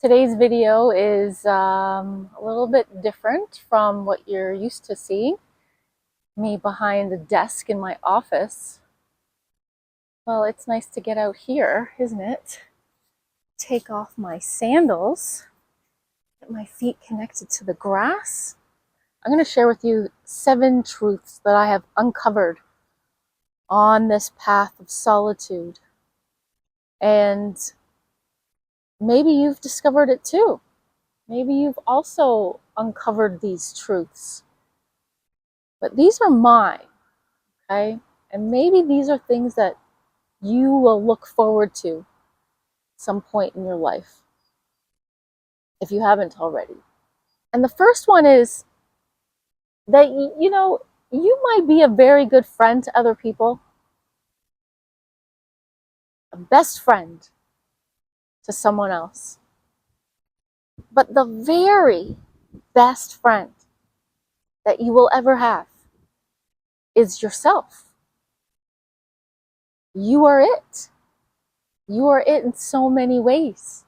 Today's video is a little bit different from what you're used to seeing me behind a desk in my office. Well, it's nice to get out here, isn't it? Take off my sandals, get my feet connected to the grass. I'm going to share with you 7 truths that I have uncovered on this path of solitude. And maybe you've discovered it too. Maybe you've also uncovered these truths. But these are mine, okay? And maybe these are things that you will look forward to at some point in your life, if you haven't already. And the first one is that, you might be a very good friend to other people, a best friend to someone else. But the very best friend that you will ever have is yourself. You are it. You are it in so many ways.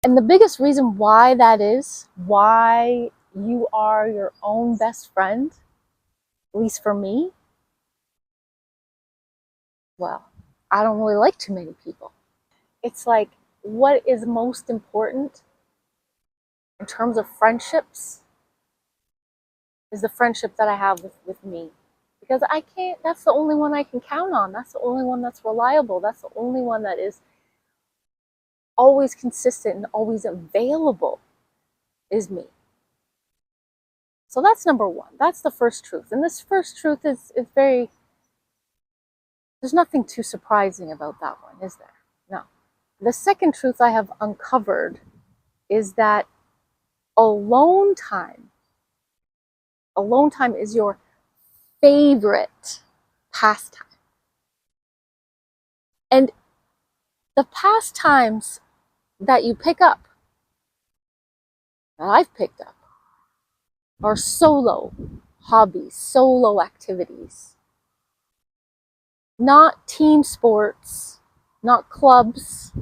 And the biggest reason why that is, why you are your own best friend, at least for me, well, I don't really like too many people. It's like, what is most important in terms of friendships is the friendship that I have with me. Because that's the only one I can count on. That's the only one that's reliable. That's the only one that is always consistent and always available, is me. So that's number one. That's the first truth. And this first truth is very, there's nothing too surprising about that one, is there? No. The second truth I have uncovered is that alone time is your favorite pastime. And the pastimes that you pick up, that I've picked up, are solo hobbies, solo activities. Not team sports, not clubs.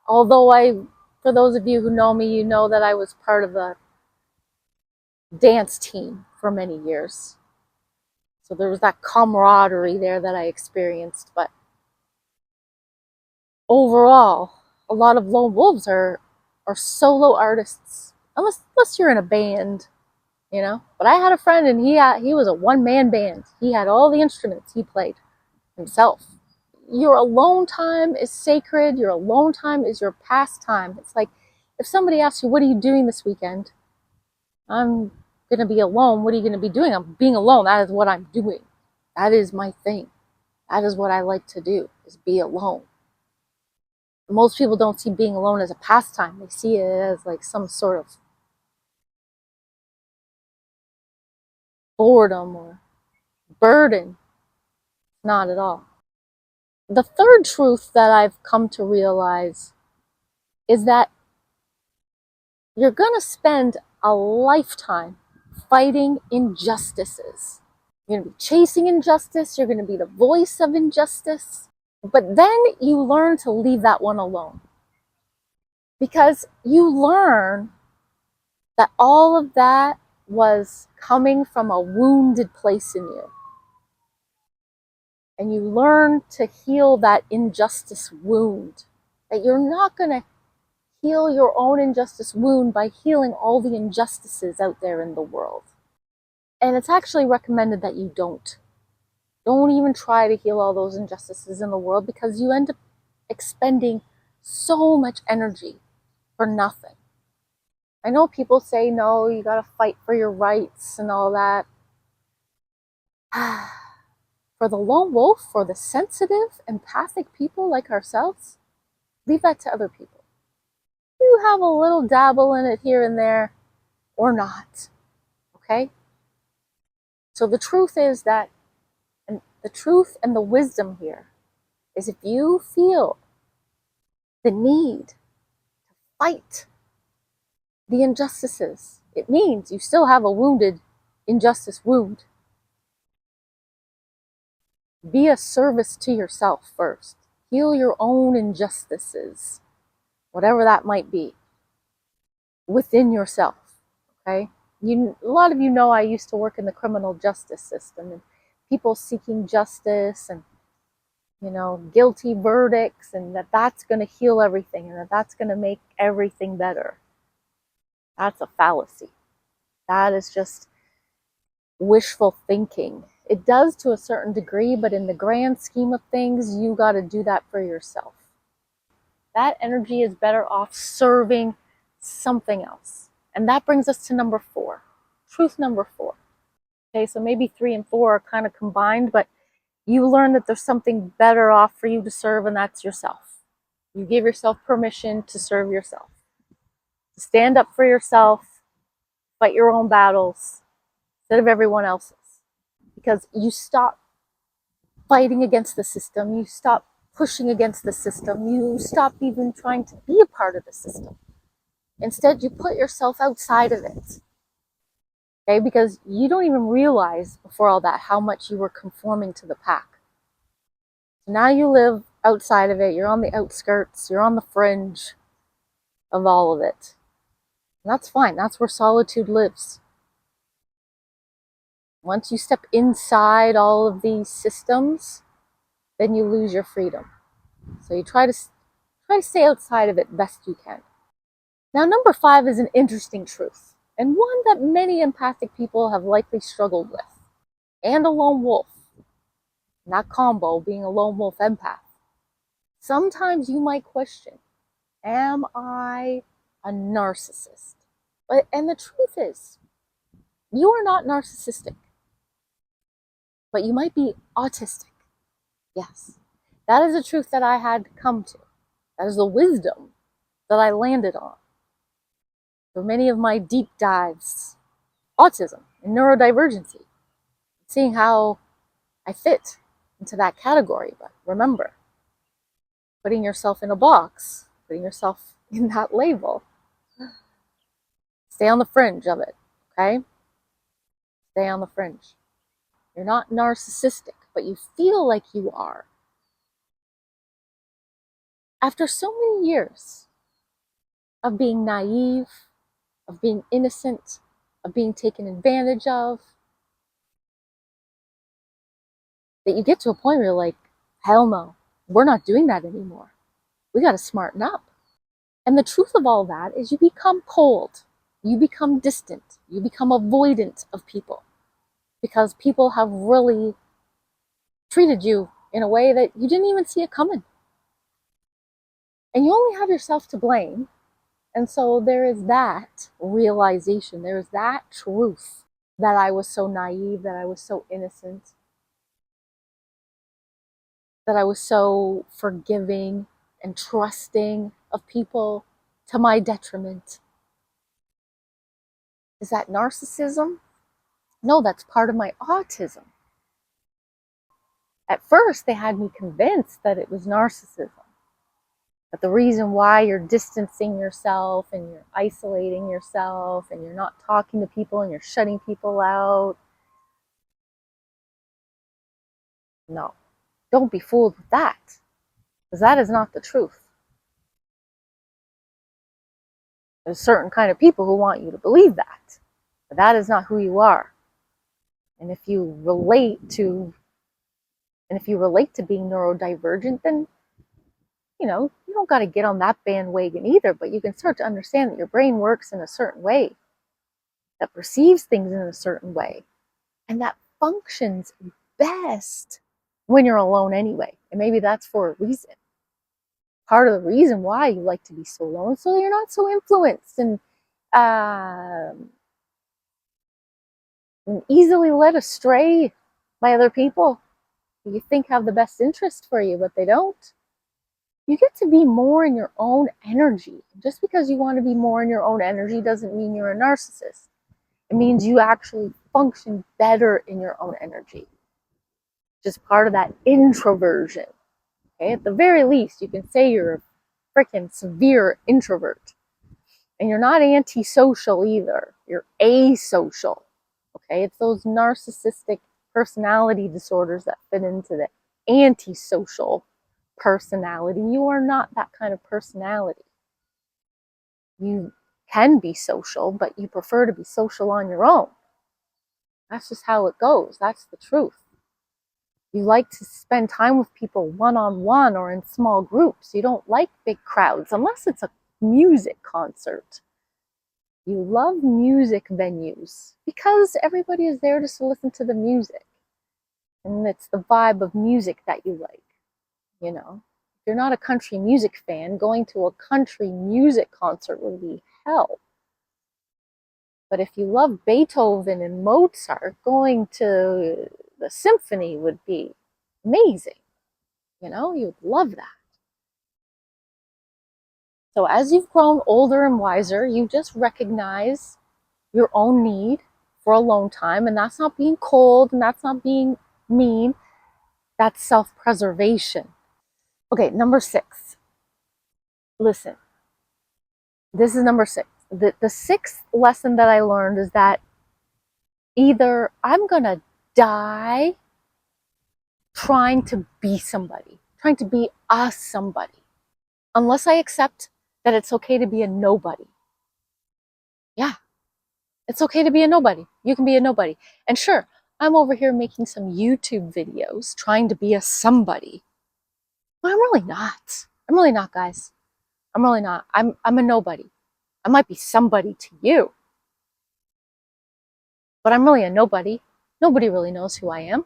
Although for those of you who know me, you know that I was part of a dance team for many years. So there was that camaraderie there that I experienced. But overall, a lot of lone wolves are solo artists, unless you're in a band, But I had a friend, and he was a one-man band. He had all the instruments. He played himself. Your alone time is sacred. Your alone time is your pastime. It's like if somebody asks you, what are you doing this weekend? I'm going to be alone. What are you going to be doing? I'm being alone. That is what I'm doing. That is my thing. That is what I like to do, is be alone. Most people don't see being alone as a pastime. They see it as like some sort of boredom or burden. Not at all. The third truth that I've come to realize is that you're going to spend a lifetime fighting injustices. You're going to be chasing injustice. You're going to be the voice of injustice. But then you learn to leave that one alone. Because you learn that all of that was coming from a wounded place in you. And you learn to heal that injustice wound. That you're not going to heal your own injustice wound by healing all the injustices out there in the world. And it's actually recommended that you don't. Don't even try to heal all those injustices in the world, because you end up expending so much energy for nothing. I know people say, no, you gotta fight for your rights and all that. For the lone wolf, for the sensitive, empathic people like ourselves, leave that to other people. You have a little dabble in it here and there, or not, okay? So the truth is that, and the truth and the wisdom here is, if you feel the need to fight the injustices, it means you still have a wounded injustice wound. Be a service to yourself first. Heal your own injustices. whatever that might be, within yourself. Okay? A lot of you know I used to work in the criminal justice system, and people seeking justice, and guilty verdicts, and that's going to heal everything, and that's going to make everything better. That's a fallacy. That is just wishful thinking. It does to a certain degree, but in the grand scheme of things, you got to do that for yourself. That energy is better off serving something else. And that brings us to number 4. Truth number 4. Okay, so maybe 3 and 4 are kind of combined, but you learn that there's something better off for you to serve, and that's yourself. You give yourself permission to serve yourself, to stand up for yourself, fight your own battles instead of everyone else's. Because you stop fighting against the system, you stop pushing against the system, you stop even trying to be a part of the system. Instead, you put yourself outside of it. Okay, because you don't even realize before all that how much you were conforming to the pack. So now you live outside of it, you're on the outskirts, you're on the fringe of all of it. And that's fine, that's where solitude lives. Once you step inside all of these systems, then you lose your freedom. So you try to stay outside of it best you can. Now, number 5 is an interesting truth, and one that many empathic people have likely struggled with. And a lone wolf. That combo, being a lone wolf empath. Sometimes you might question, am I a narcissist? And the truth is, you are not narcissistic. But you might be autistic. Yes. That is a truth that I had come to. That is the wisdom that I landed on. For many of my deep dives, autism and neurodivergency, seeing how I fit into that category. But remember, putting yourself in a box, putting yourself in that label, stay on the fringe of it, okay? Stay on the fringe. You're not narcissistic, but you feel like you are. After so many years of being naive, of being innocent, of being taken advantage of, that you get to a point where you're like, hell no, we're not doing that anymore. We got to smarten up. And the truth of all that is you become cold, you become distant, you become avoidant of people because people have really treated you in a way that you didn't even see it coming. And you only have yourself to blame. And so there is that realization, there is that truth that I was so naive, that I was so innocent, that I was so forgiving and trusting of people to my detriment. Is that narcissism? No, that's part of my autism. At first, they had me convinced that it was narcissism. But the reason why you're distancing yourself and you're isolating yourself and you're not talking to people and you're shutting people out, no, don't be fooled with that, because that is not the truth. There's certain kind of people who want you to believe that, but that is not who you are. And if you relate to being neurodivergent, then you don't got to get on that bandwagon either, but you can start to understand that your brain works in a certain way, that perceives things in a certain way, and that functions best when you're alone anyway. And maybe that's for a reason. Part of the reason why you like to be so alone, so you're not so influenced and easily led astray by other people who you think have the best interest for you, but they don't. You get to be more in your own energy. Just because you want to be more in your own energy doesn't mean you're a narcissist. It means you actually function better in your own energy. Just part of that introversion. Okay, at the very least, you can say you're a freaking severe introvert. And you're not antisocial either. You're asocial. Okay, it's those narcissistic personality disorders that fit into the antisocial personality. You are not that kind of personality. You can be social, but you prefer to be social on your own. That's just how it goes. That's the truth. You like to spend time with people one-on-one or in small groups. You don't like big crowds unless it's a music concert. You love music venues because everybody is there to listen to the music. And it's the vibe of music that you like, you know. If you're not a country music fan, going to a country music concert would be hell. But if you love Beethoven and Mozart, going to the symphony would be amazing. You know, you'd love that. So as you've grown older and wiser, you just recognize your own need for alone time. And that's not being cold and that's not being mean. That's self-preservation. Okay, number 6. Listen, this is number 6. The sixth lesson that I learned is that either I'm going to die trying to be somebody, trying to be a somebody, unless I accept that it's okay to be a nobody. Yeah, it's okay to be a nobody. You can be a nobody. And sure, I'm over here making some YouTube videos trying to be a somebody. But I'm really not. I'm really not, guys. I'm really not. I'm a nobody. I might be somebody to you, but I'm really a nobody. Nobody really knows who I am.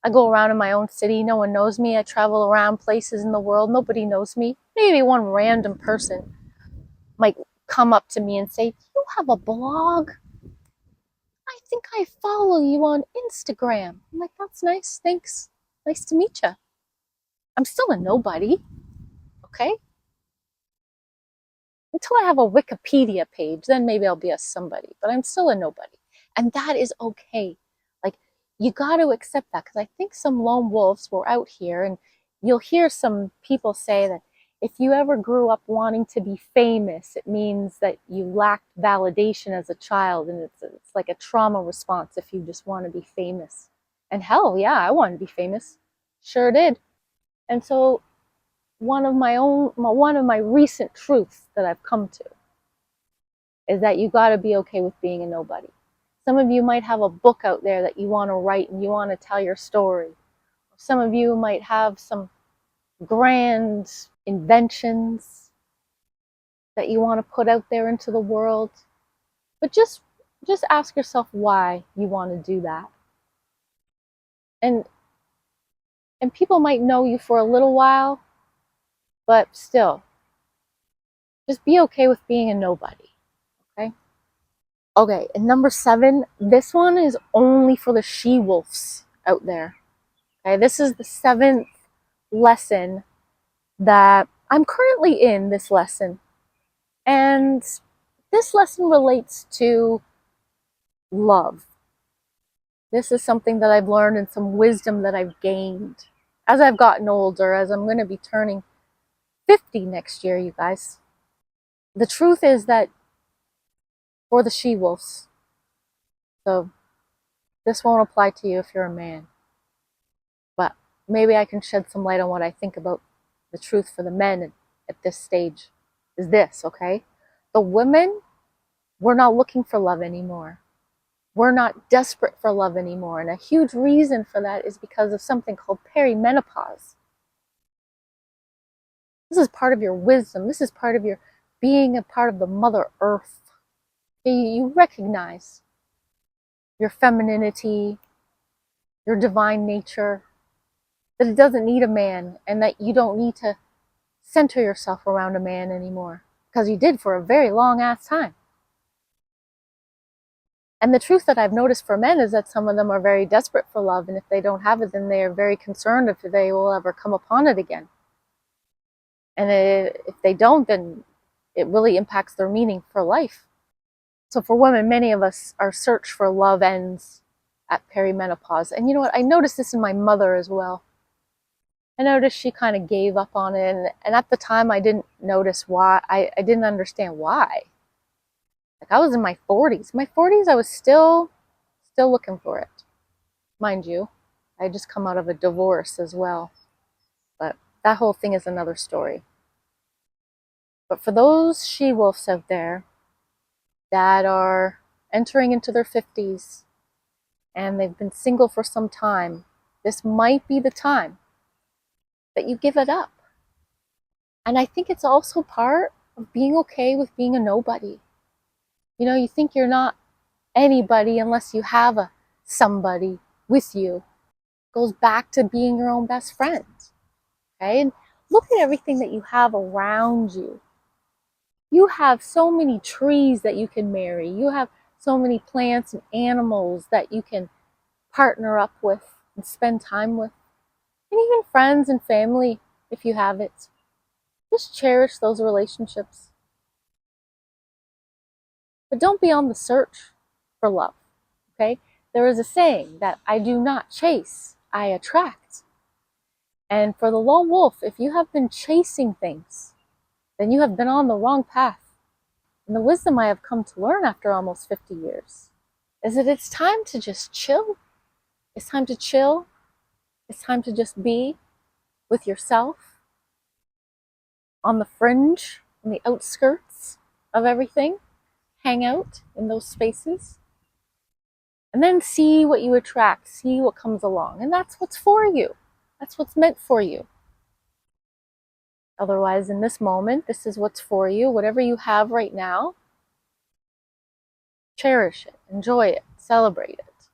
I go around in my own city. No one knows me. I travel around places in the world. Nobody knows me. Maybe one random person might come up to me and say, "You have a blog? I think I follow you on Instagram." I'm like, "That's nice. Thanks. Nice to meet you." I'm still a nobody, okay? Until I have a Wikipedia page, then maybe I'll be a somebody, but I'm still a nobody. And that is okay. Like, you got to accept that, because I think some lone wolves were out here, and you'll hear some people say that if you ever grew up wanting to be famous, it means that you lacked validation as a child, and it's like a trauma response if you just want to be famous. And hell, yeah, I wanted to be famous. Sure did. And so one of my recent truths that I've come to is that you got to be okay with being a nobody. Some of you might have a book out there that you want to write and you want to tell your story. Some of you might have some grand inventions that you want to put out there into the world. But just ask yourself why you want to do that. And people might know you for a little while, but still, just be okay with being a nobody. Okay? Okay, and number 7, this one is only for the she-wolves out there. Okay, this is the 7th lesson that I'm currently in this lesson. And this lesson relates to love. This is something that I've learned and some wisdom that I've gained as I've gotten older, as I'm going to be turning 50 next year, you guys. The truth is that for the she-wolves, so this won't apply to you if you're a man, but maybe I can shed some light on what I think about the truth for the men at this stage is this, okay? The women, we're not looking for love anymore. We're not desperate for love anymore. And a huge reason for that is because of something called perimenopause. This is part of your wisdom. This is part of your being a part of the Mother Earth. You recognize your femininity, your divine nature, that it doesn't need a man, and that you don't need to center yourself around a man anymore, because you did for a very long ass time. And the truth that I've noticed for men is that some of them are very desperate for love, and if they don't have it, then they are very concerned if they will ever come upon it again. And if they don't, then it really impacts their meaning for life. So for women, many of us, our search for love ends at perimenopause. And you know what? I noticed this in my mother as well. I noticed she kind of gave up on it. And at the time, I didn't notice why. I didn't understand why. Like, I was in my 40s. My 40s, I was still looking for it. Mind you, I had just come out of a divorce as well. But that whole thing is another story. But for those she-wolves out there that are entering into their 50s and they've been single for some time, this might be the time that you give it up. And I think it's also part of being okay with being a nobody. You know, you think you're not anybody unless you have a somebody with you. It goes back to being your own best friend. Okay? And look at everything that you have around you. You have so many trees that you can marry. You have so many plants and animals that you can partner up with and spend time with. And even friends and family, if you have it. Just cherish those relationships. But don't be on the search for love, okay? There is a saying that I do not chase, I attract. And for the lone wolf, if you have been chasing things, then you have been on the wrong path. And the wisdom I have come to learn after almost 50 years is that it's time to just chill. It's time to chill. It's time to just be with yourself on the fringe, on the outskirts of everything. Hang out in those spaces. And then see what you attract, see what comes along. And that's what's for you. That's what's meant for you. Otherwise, in this moment, this is what's for you. Whatever you have right now, cherish it, enjoy it, celebrate it.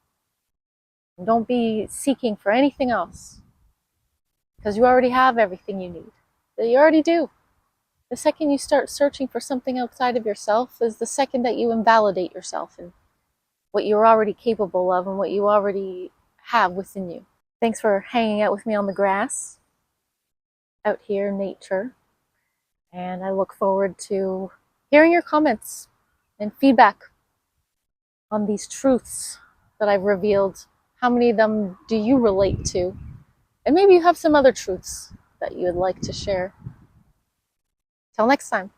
And don't be seeking for anything else, because you already have everything you need. You already do. The second you start searching for something outside of yourself is the second that you invalidate yourself and what you're already capable of and what you already have within you. Thanks for hanging out with me on the grass out here in nature. And I look forward to hearing your comments and feedback on these truths that I've revealed. How many of them do you relate to? And maybe you have some other truths that you would like to share. Till next time.